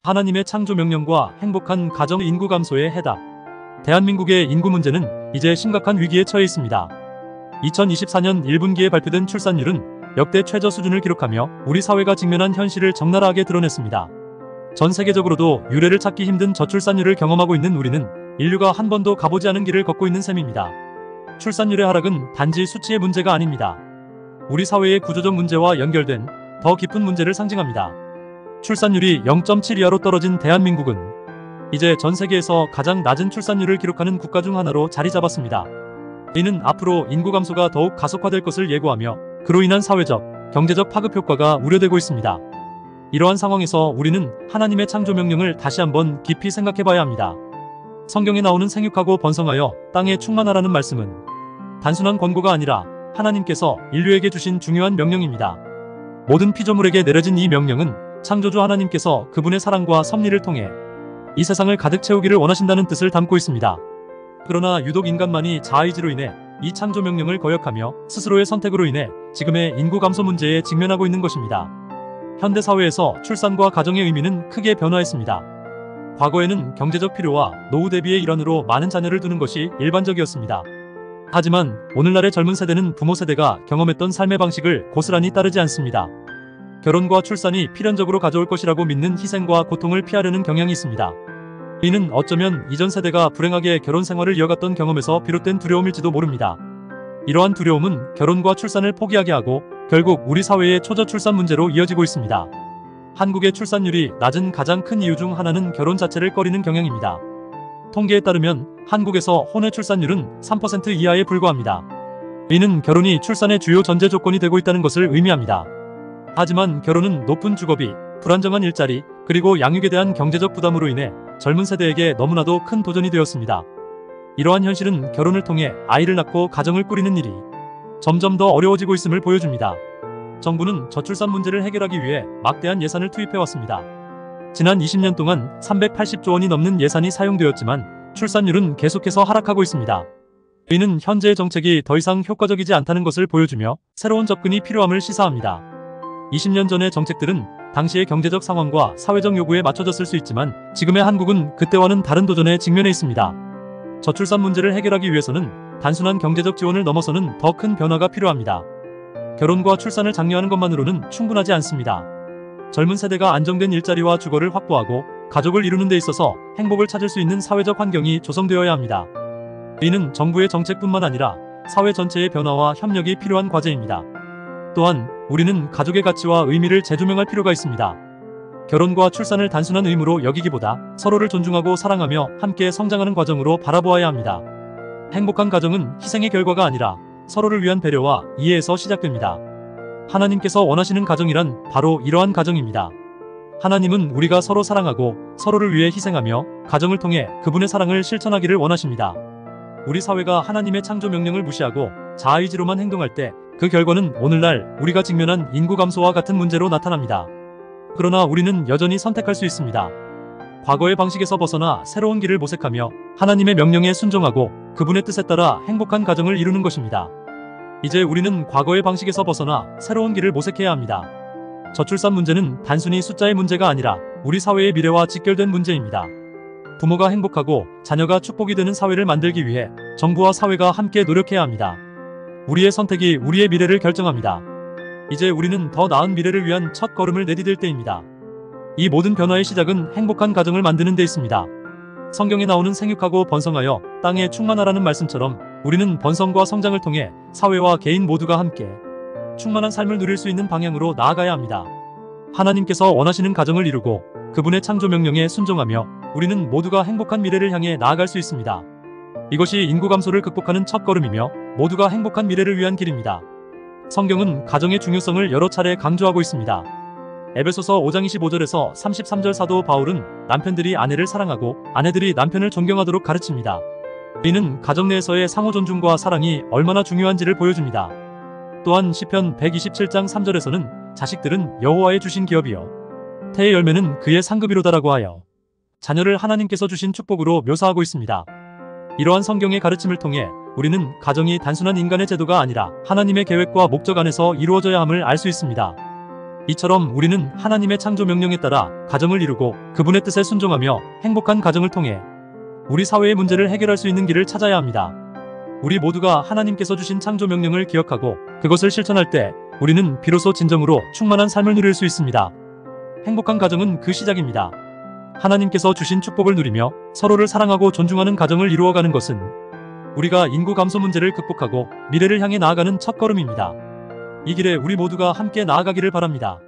하나님의 창조 명령과 행복한 가정 인구 감소의 해답. 대한민국의 인구 문제는 이제 심각한 위기에 처해 있습니다. 2024년 1분기에 발표된 출산율은 역대 최저 수준을 기록하며 우리 사회가 직면한 현실을 적나라하게 드러냈습니다. 전 세계적으로도 유례를 찾기 힘든 저출산율을 경험하고 있는 우리는 인류가 한 번도 가보지 않은 길을 걷고 있는 셈입니다. 출산율의 하락은 단지 수치의 문제가 아닙니다. 우리 사회의 구조적 문제와 연결된 더 깊은 문제를 상징합니다. 출산율이 0.7 이하로 떨어진 대한민국은 이제 전 세계에서 가장 낮은 출산율을 기록하는 국가 중 하나로 자리 잡았습니다. 이는 앞으로 인구 감소가 더욱 가속화될 것을 예고하며 그로 인한 사회적, 경제적 파급 효과가 우려되고 있습니다. 이러한 상황에서 우리는 하나님의 창조 명령을 다시 한번 깊이 생각해봐야 합니다. 성경에 나오는 생육하고 번성하여 땅에 충만하라는 말씀은 단순한 권고가 아니라 하나님께서 인류에게 주신 중요한 명령입니다. 모든 피조물에게 내려진 이 명령은 창조주 하나님께서 그분의 사랑과 섭리를 통해 이 세상을 가득 채우기를 원하신다는 뜻을 담고 있습니다. 그러나 유독 인간만이 자아의지로 인해 이 창조 명령을 거역하며 스스로의 선택으로 인해 지금의 인구 감소 문제에 직면하고 있는 것입니다. 현대 사회에서 출산과 가정의 의미는 크게 변화했습니다. 과거에는 경제적 필요와 노후 대비의 일환으로 많은 자녀를 두는 것이 일반적이었습니다. 하지만 오늘날의 젊은 세대는 부모 세대가 경험했던 삶의 방식을 고스란히 따르지 않습니다. 결혼과 출산이 필연적으로 가져올 것이라고 믿는 희생과 고통을 피하려는 경향이 있습니다. 이는 어쩌면 이전 세대가 불행하게 결혼 생활을 이어갔던 경험에서 비롯된 두려움일지도 모릅니다. 이러한 두려움은 결혼과 출산을 포기하게 하고 결국 우리 사회의 초저출산 문제로 이어지고 있습니다. 한국의 출산율이 낮은 가장 큰 이유 중 하나는 결혼 자체를 꺼리는 경향입니다. 통계에 따르면 한국에서 혼외 출산율은 3% 이하에 불과합니다. 이는 결혼이 출산의 주요 전제 조건이 되고 있다는 것을 의미합니다. 하지만 결혼은 높은 주거비, 불안정한 일자리, 그리고 양육에 대한 경제적 부담으로 인해 젊은 세대에게 너무나도 큰 도전이 되었습니다. 이러한 현실은 결혼을 통해 아이를 낳고 가정을 꾸리는 일이 점점 더 어려워지고 있음을 보여줍니다. 정부는 저출산 문제를 해결하기 위해 막대한 예산을 투입해왔습니다. 지난 20년 동안 380조 원이 넘는 예산이 사용되었지만 출산율은 계속해서 하락하고 있습니다. 이는 현재의 정책이 더 이상 효과적이지 않다는 것을 보여주며 새로운 접근이 필요함을 시사합니다. 20년 전의 정책들은 당시의 경제적 상황과 사회적 요구에 맞춰졌을 수 있지만 지금의 한국은 그때와는 다른 도전에 직면해 있습니다. 저출산 문제를 해결하기 위해서는 단순한 경제적 지원을 넘어서는 더 큰 변화가 필요합니다. 결혼과 출산을 장려하는 것만으로는 충분하지 않습니다. 젊은 세대가 안정된 일자리와 주거를 확보하고 가족을 이루는 데 있어서 행복을 찾을 수 있는 사회적 환경이 조성되어야 합니다. 이는 정부의 정책뿐만 아니라 사회 전체의 변화와 협력이 필요한 과제입니다. 또한 우리는 가족의 가치와 의미를 재조명할 필요가 있습니다. 결혼과 출산을 단순한 의무로 여기기보다 서로를 존중하고 사랑하며 함께 성장하는 과정으로 바라보아야 합니다. 행복한 가정은 희생의 결과가 아니라 서로를 위한 배려와 이해에서 시작됩니다. 하나님께서 원하시는 가정이란 바로 이러한 가정입니다. 하나님은 우리가 서로 사랑하고 서로를 위해 희생하며 가정을 통해 그분의 사랑을 실천하기를 원하십니다. 우리 사회가 하나님의 창조 명령을 무시하고 자아의지로만 행동할 때 그 결과는 오늘날 우리가 직면한 인구 감소와 같은 문제로 나타납니다. 그러나 우리는 여전히 선택할 수 있습니다. 과거의 방식에서 벗어나 새로운 길을 모색하며 하나님의 명령에 순종하고 그분의 뜻에 따라 행복한 가정을 이루는 것입니다. 이제 우리는 과거의 방식에서 벗어나 새로운 길을 모색해야 합니다. 저출산 문제는 단순히 숫자의 문제가 아니라 우리 사회의 미래와 직결된 문제입니다. 부모가 행복하고 자녀가 축복이 되는 사회를 만들기 위해 정부와 사회가 함께 노력해야 합니다. 우리의 선택이 우리의 미래를 결정합니다. 이제 우리는 더 나은 미래를 위한 첫 걸음을 내디딜 때입니다. 이 모든 변화의 시작은 행복한 가정을 만드는 데 있습니다. 성경에 나오는 생육하고 번성하여 땅에 충만하라는 말씀처럼 우리는 번성과 성장을 통해 사회와 개인 모두가 함께 충만한 삶을 누릴 수 있는 방향으로 나아가야 합니다. 하나님께서 원하시는 가정을 이루고 그분의 창조 명령에 순종하며 우리는 모두가 행복한 미래를 향해 나아갈 수 있습니다. 이것이 인구 감소를 극복하는 첫걸음이며 모두가 행복한 미래를 위한 길입니다. 성경은 가정의 중요성을 여러 차례 강조하고 있습니다. 에베소서 5장 25절에서 33절 사도 바울은 남편들이 아내를 사랑하고 아내들이 남편을 존경하도록 가르칩니다. 이는 가정 내에서의 상호 존중과 사랑이 얼마나 중요한지를 보여줍니다. 또한 시편 127장 3절에서는 자식들은 여호와의 주신 기업이요 태의 열매는 그의 상급이로다라고 하여 자녀를 하나님께서 주신 축복으로 묘사하고 있습니다. 이러한 성경의 가르침을 통해 우리는 가정이 단순한 인간의 제도가 아니라 하나님의 계획과 목적 안에서 이루어져야 함을 알 수 있습니다. 이처럼 우리는 하나님의 창조 명령에 따라 가정을 이루고 그분의 뜻에 순종하며 행복한 가정을 통해 우리 사회의 문제를 해결할 수 있는 길을 찾아야 합니다. 우리 모두가 하나님께서 주신 창조 명령을 기억하고 그것을 실천할 때 우리는 비로소 진정으로 충만한 삶을 누릴 수 있습니다. 행복한 가정은 그 시작입니다. 하나님께서 주신 축복을 누리며 서로를 사랑하고 존중하는 가정을 이루어가는 것은 우리가 인구 감소 문제를 극복하고 미래를 향해 나아가는 첫걸음입니다. 이 길에 우리 모두가 함께 나아가기를 바랍니다.